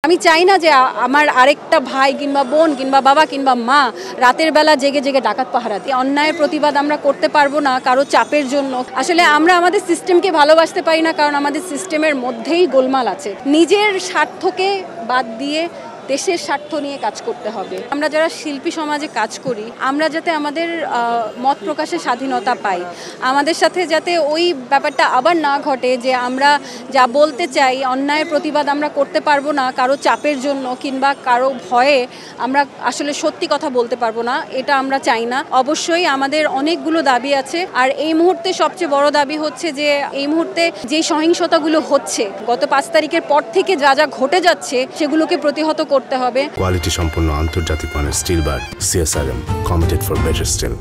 আমি চাই না যে আমার আরেকটা ভাই কিংবা বোন কিংবা বাবা কিংবা মা রাতের বেলা জেগে জেগে ডাকাত পাহারা দিয়ে অন্যায়ের প্রতিবাদ আমরা করতে পারবো না কারো চাপের জন্য। আসলে আমরা আমাদের সিস্টেমকে ভালোবাসতে পারি না, কারণ আমাদের সিস্টেমের মধ্যেই গোলমাল আছে। নিজের স্বার্থকে বাদ দিয়ে দেশের স্বার্থ নিয়ে কাজ করতে হবে। আমরা যারা শিল্পী সমাজে কাজ করি, আমরা যাতে আমাদের মত প্রকাশের স্বাধীনতা পাই, আমাদের সাথে যাতে ওই ব্যাপারটা আবার না ঘটে যে আমরা যা বলতে চাই অন্যায়ের প্রতিবাদ আমরা করতে পারবো না কারো চাপের জন্য কিংবা কারো ভয়ে আমরা আসলে সত্যি কথা বলতে পারবো না, এটা আমরা চাই না। অবশ্যই আমাদের অনেকগুলো দাবি আছে, আর এই মুহূর্তে সবচেয়ে বড় দাবি হচ্ছে যে এই মুহূর্তে যে সহিংসতাগুলো হচ্ছে গত 5 তারিখের পর থেকে যা যা ঘটে যাচ্ছে সেগুলোকে প্রতিহত করতে হবে। কোয়ালিটি সম্পন্ন আন্তর্জাতিক মানের still bar CSRM, committed for better still.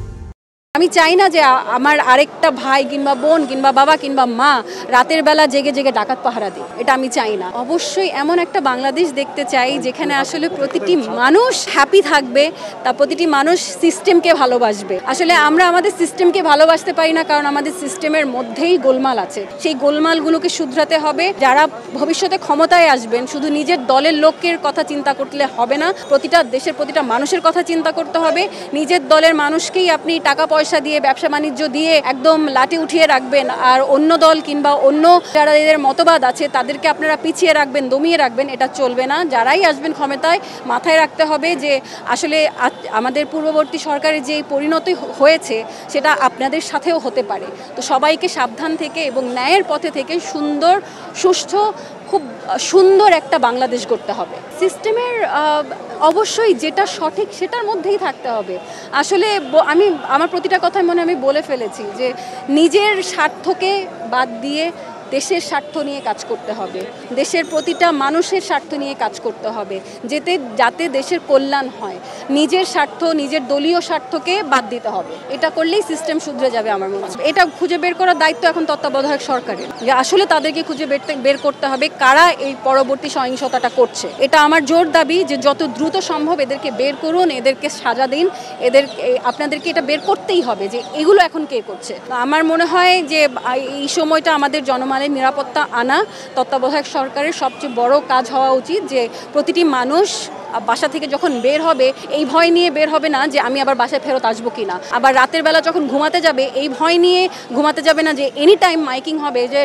আমি চাই না যে আমার আরেকটা ভাই কিংবা বোন কিংবা বাবা কিংবা মা রাতের বেলা জেগে জেগে ডাকাত পাহারা দিই, এটা আমি চাই না। অবশ্যই এমন একটা বাংলাদেশ দেখতে চাই যেখানে আসলে প্রতিটি মানুষ হ্যাপি থাকবে, তা প্রতিটি মানুষ সিস্টেমকে ভালোবাসবে। আসলে আমরা আমাদের সিস্টেমকে ভালোবাসতে পারি না, কারণ আমাদের সিস্টেমের মধ্যেই গোলমাল আছে। সেই গোলমালগুলোকে শুধরাতে হবে। যারা ভবিষ্যতে ক্ষমতায় আসবেন শুধু নিজের দলের লোকের কথা চিন্তা করলে হবে না, প্রতিটা দেশের প্রতিটা মানুষের কথা চিন্তা করতে হবে। নিজের দলের মানুষকেই আপনি টাকা পয়সা দিয়ে ব্যবসা বাণিজ্য দিয়ে একদম লাটে উঠিয়ে রাখবেন, আর অন্য দল কিংবা অন্য যারা এদের মতবাদ আছে তাদেরকে আপনারা পিছিয়ে রাখবেন, দমিয়ে রাখবেন, এটা চলবে না। যারাই আসবেন ক্ষমতায় মাথায় রাখতে হবে যে আসলে আমাদের পূর্ববর্তী সরকারের যে পরিণতি হয়েছে সেটা আপনাদের সাথেও হতে পারে। তো সবাইকে সাবধান থেকে এবং ন্যায়ের পথে থেকে সুন্দর সুষ্ঠু খুব সুন্দর একটা বাংলাদেশ গড়তে হবে। সিস্টেমের অবশ্যই যেটা সঠিক সেটার মধ্যেই থাকতে হবে। আসলে আমার প্রতিটা কথাই আমি বলে ফেলেছি যে নিজের স্বার্থকে বাদ দিয়ে দেশের স্বার্থ নিয়ে কাজ করতে হবে, দেশের প্রতিটা মানুষের স্বার্থ নিয়ে কাজ করতে হবে, যাতে দেশের কল্যাণ হয়। নিজের স্বার্থ, নিজের দলীয় স্বার্থকে বাদ দিতে হবে। এটা করলেই সিস্টেম শুধরে যাবে আমার মনে হয়। এটা খুঁজে বের করার দায়িত্ব এখন তত্ত্বাবধায়ক সরকারের, যে আসলে তাদেরকে খুঁজে বের করতে হবে কারা এই পরবর্তী সহিংসতাটা করছে। এটা আমার জোর দাবি যে যত দ্রুত সম্ভব এদেরকে বের করুন, এদেরকে সাজা দিন। আপনাদেরকে এটা বের করতেই হবে যে এগুলো এখন কে করছে। আমার মনে হয় যে এই সময়টা আমাদের জনমানের নিরাপত্তা আনা তত্ত্বাবধায়ক সরকারের সবচেয়ে বড় কাজ হওয়া উচিত। যে প্রতিটি মানুষ বাসা থেকে যখন বের হবে এই ভয় নিয়ে বের হবে না যে আমি আবার বাসায় ফেরত আসবো কিনা। আবার রাতের বেলা যখন ঘুমাতে যাবে এই ভয় নিয়ে ঘুমাতে যাবে না যে এনি টাইম মাইকিং হবে যে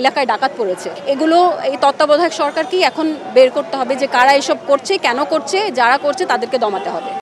এলাকায় ডাকাত পড়েছে। এগুলো এই তত্ত্বাবধায়ক সরকারকেই এখন বের করতে হবে যে কারা এসব করছে, কেন করছে, যারা করছে তাদেরকে দমাতে হবে।